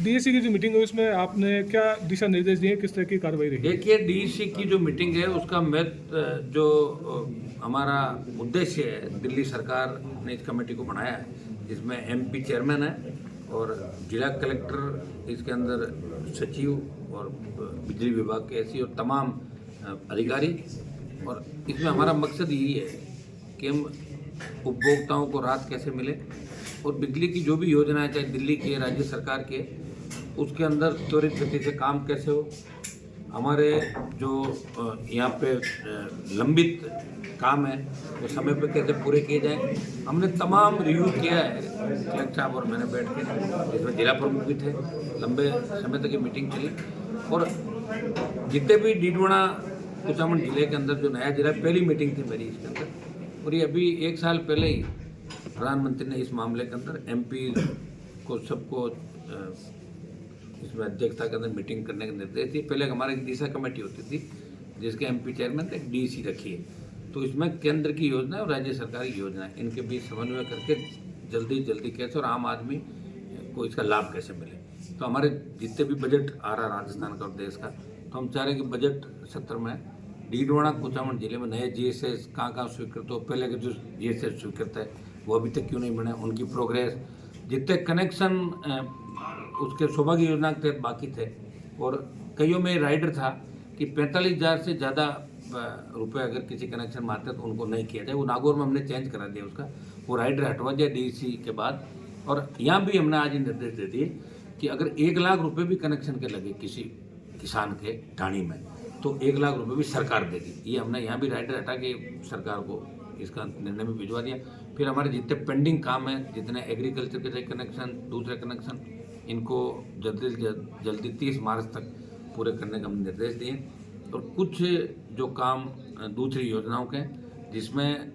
DAC की जो meeting हुई उसमें आपने क्या दिशा निर्देश दिए, किस तरह की कार्रवाई रही? देखिए, डीईसी की जो मीटिंग है उसका जो हमारा उद्देश्य है, दिल्ली सरकार ने इस कमेटी को बनाया है, जिसमें एमपी चेयरमैन है और जिला कलेक्टर इसके अंदर सचिव और बिजली विभाग के एसी और तमाम अधिकारी। और इसमें हमारा मकसद यही है कि हम उपभोक्ताओं को राहत कैसे मिले और बिजली की जो भी योजना है, चाहे दिल्ली की है, राज्य सरकार की है, उसके अंदर त्वरित गति से काम कैसे हो। हमारे जो यहाँ पे लंबित काम है वो समय पे कैसे पूरे किए जाएं। हमने तमाम रिव्यू किया है कलेक्टर साहब और मैंने बैठ के, जिसमें जिला प्रमुख भी थे, लंबे समय तक ये मीटिंग चली। और जितने भी डीडवाना कुचामन जिले के अंदर जो नया जिला, पहली मीटिंग थी मेरी इसके अंदर, और ये अभी 1 साल पहले ही प्रधानमंत्री ने इस मामले के अंदर एमपी को सबको इसमें अध्यक्षता के अंदर मीटिंग करने के निर्देश दिए। पहले हमारे एक दिशा कमेटी होती थी जिसके एमपी चेयरमैन थे, एक डीसी रखी है। तो इसमें केंद्र की योजना और राज्य सरकार की योजना है, इनके बीच समन्वय करके जल्दी कैसे और आम आदमी को इसका लाभ कैसे मिले। तो हमारे जितने भी बजट आ रहा है राजस्थान का और देश का, तो हम चाह रहे हैं कि बजट सत्र में डीडवाना कुचामन जिले में नए जीएसएस कहाँ स्वीकृत हो, पहले के जो जीएसएस स्वीकृत है वो अभी तक क्यों नहीं बने, उनकी प्रोग्रेस, जितने कनेक्शन उसके सौभाग्य योजना के तहत बाकी थे। और कईयों में राइडर था कि 45,000 से ज़्यादा रुपए अगर किसी कनेक्शन में आते हैं तो उनको नहीं किया जाए। वो नागौर में हमने चेंज करा दिया उसका, वो राइडर हटवा दिया डीसी के बाद। और यहाँ भी हमने आज निर्देश दे दिए कि अगर 1 लाख रुपए भी कनेक्शन के लगे किसी किसान के ढाणी में, तो 1 लाख रुपए भी सरकार देगी। ये हमने यहाँ भी राइडर हटा के सरकार को इसका निर्णय में भिजवा दिया। फिर हमारे जितने पेंडिंग काम हैं, जितने एग्रीकल्चर के कनेक्शन, दूसरे कनेक्शन, इनको जल्दी 30 मार्च तक पूरे करने का हम निर्देश दिए। और कुछ जो काम दूसरी योजनाओं के, जिसमें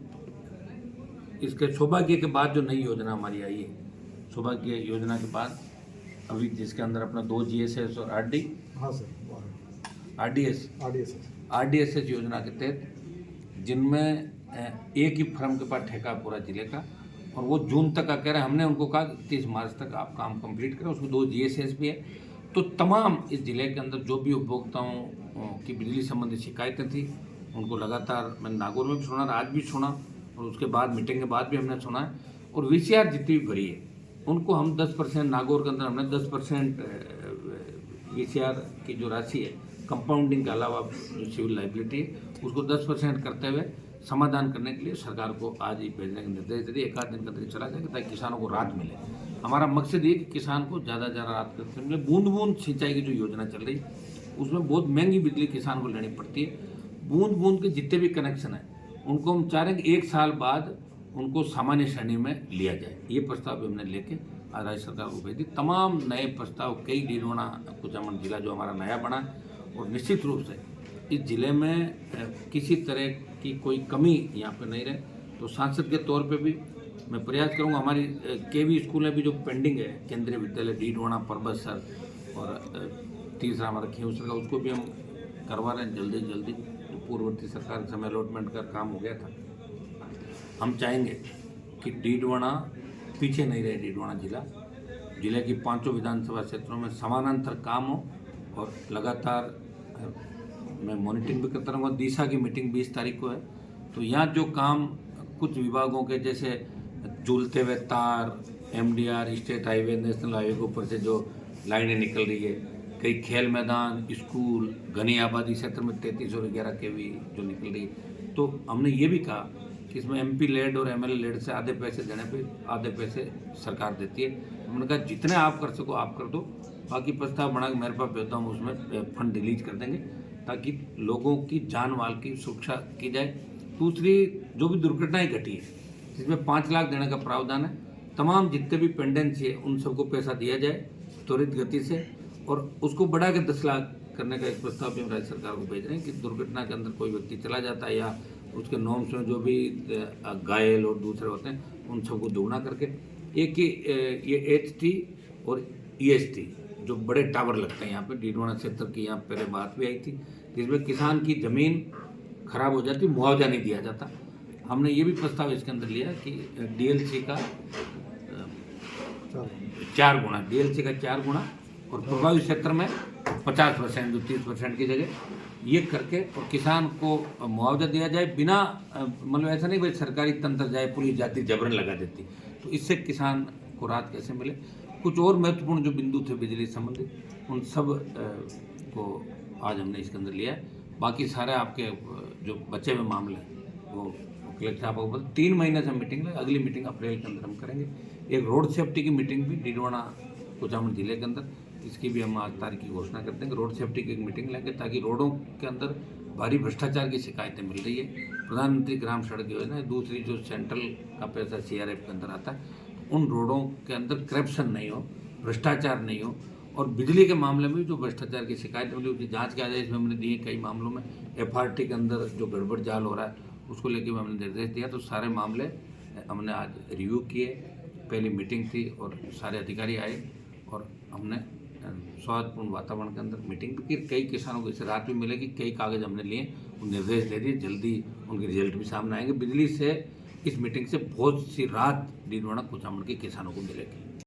इसके सौभाग्य के बाद जो नई योजना हमारी आई है, सौभाग्य योजना के बाद अभी जिसके अंदर अपना 2 जीएसएस और आरडी, हाँ सर, आरडीएसएस योजना के तहत, जिनमें एक ही फर्म के पास ठेका पूरा जिले का, और वो जून तक का कह रहे हैं। हमने उनको कहा 30 मार्च तक आप काम कंप्लीट करें। उसमें 2 जीएसएस भी है। तो तमाम इस जिले के अंदर जो भी उपभोक्ताओं की बिजली संबंधी शिकायतें थी, उनको लगातार मैंने नागौर में भी सुना, आज भी सुना, और उसके बाद मीटिंग के बाद भी हमने सुना है। और वीसीआर जितनी भी भरी है उनको हम 10%, नागौर के अंदर हमने 10% वीसीआर की जो राशि है, कंपाउंडिंग के अलावा जो सिविल लाइबिलिटी है, उसको 10% करते हुए समाधान करने के लिए सरकार को आज ही भेजने के निर्देश दे दिए। 1 आध दिन का तरीका चला जाएगा ताकि किसानों को राहत मिले। हमारा मकसद ये कि किसान को ज़्यादा राहत मिले। बूंद बूंद सिंचाई की जो योजना चल रही है उसमें बहुत महंगी बिजली किसान को लेनी पड़ती है। बूंद बूंद के जितने भी कनेक्शन हैं उनको हम चाह रहे हैं कि 1 साल बाद उनको सामान्य श्रेणी में लिया जाए। ये प्रस्ताव भी हमने लेके आज राज्य सरकार को भेज दी। तमाम नए प्रस्ताव, कई डीडवाना कुचामन जिला जो हमारा नया बना है, और निश्चित रूप से इस जिले में किसी तरह की कोई कमी यहाँ पे नहीं रहे। तो सांसद के तौर पे भी मैं प्रयास करूँगा। हमारी केवी स्कूल में भी जो पेंडिंग है, केंद्रीय विद्यालय डीडवाना, परबतसर, और तीसरा हमारा खींवसर का, उसको भी हम करवा रहे हैं जल्दी। तो पूर्ववर्ती सरकार के समय अलॉटमेंट का काम हो गया था। हम चाहेंगे कि डीडवाना पीछे नहीं रहे। डीडवाना जिले की 5 विधानसभा क्षेत्रों में समानांतर काम हो, और लगातार मैं मॉनिटरिंग भी करता रहूँगा। दिशा की मीटिंग 20 तारीख को है। तो यहाँ जो काम कुछ विभागों के, जैसे झूलते हुए तार, MDR, state highway, national highway के ऊपर से जो लाइनें निकल रही है, कई खेल मैदान, स्कूल, घनी आबादी क्षेत्र में 33 और 11 केवी जो निकल रही है, तो हमने ये भी कहा कि इसमें एमपी लेड और एमएलए लेड से आधे पैसे देने पे आधे पैसे सरकार देती है। हमने कहा जितने आप कर सको आप कर दो, बाकी प्रस्ताव बना के मेरे पास भेजता हूँ, उसमें फंड रिलीज कर देंगे ताकि लोगों की जान माल की सुरक्षा की जाए। दूसरी, जो भी दुर्घटनाएं घटी है जिसमें 5 लाख देने का प्रावधान है, तमाम जितने भी पेंडेंसी है उन सबको पैसा दिया जाए त्वरित गति से, और उसको बढ़ा के 10 लाख करने का एक प्रस्ताव भी हम राज्य सरकार को भेज रहे हैं कि दुर्घटना के अंदर कोई व्यक्ति चला जाता है या उसके नॉर्म्स में जो भी घायल और दूसरे होते हैं उन सबको दोगुना करके, एक ये HT और EST जो बड़े टावर लगते हैं यहाँ पे डीडवाना क्षेत्र की, यहाँ पहले बात भी आई थी, जिसमें किसान की ज़मीन खराब हो जाती, मुआवजा नहीं दिया जाता। हमने ये भी प्रस्ताव इसके अंदर लिया कि DLC का 4 गुना और प्रभावित क्षेत्र में 50% जो 30% की जगह ये करके और किसान को मुआवजा दिया जाए बिना मतलब ऐसा नहीं भाई सरकारी तंत्र जाए पुलिस जाती जबरन लगा देती, तो इससे किसान को राहत कैसे मिले। कुछ और महत्वपूर्ण जो बिंदु थे बिजली संबंधित उन सब को आज हमने इसके अंदर लिया है। बाकी सारे आपके जो बचे हुए मामले हैं वो कलेक्टर साहब को 3 महीने से मीटिंग ले, अगली मीटिंग अप्रैल के अंदर हम करेंगे। एक रोड सेफ्टी की मीटिंग भी डीडवाना कुचामन जिले के अंदर, इसकी भी हम आज तारीख की घोषणा करते हैं कि रोड सेफ्टी की एक मीटिंग लेंगे ताकि रोडों के अंदर भारी भ्रष्टाचार की शिकायतें मिल रही है। प्रधानमंत्री ग्राम सड़क योजना, दूसरी जो सेंट्रल का पैसा CRF के अंदर आता है, उन रोडों के अंदर करप्शन नहीं हो, भ्रष्टाचार नहीं हो। और बिजली के मामले में जो भ्रष्टाचार की शिकायत मिली उसकी जाँच के आदेश में हमने दिए। कई मामलों में FRT के अंदर जो गड़बड़ जाल हो रहा है उसको लेकर भी हमने निर्देश दिया। तो सारे मामले हमने आज रिव्यू किए, पहली मीटिंग थी और सारे अधिकारी आए और हमने सौहार्दपूर्ण वातावरण के अंदर मीटिंग भी की। कई किसानों को इससे राहत भी मिलेगी, कई कागज हमने लिए, निर्देश दे दिए, जल्दी उनके रिजल्ट भी सामने आएंगे। बिजली से इस मीटिंग से बहुत सी राहत डीडवाना कुचामन के किसानों को मिलेगी।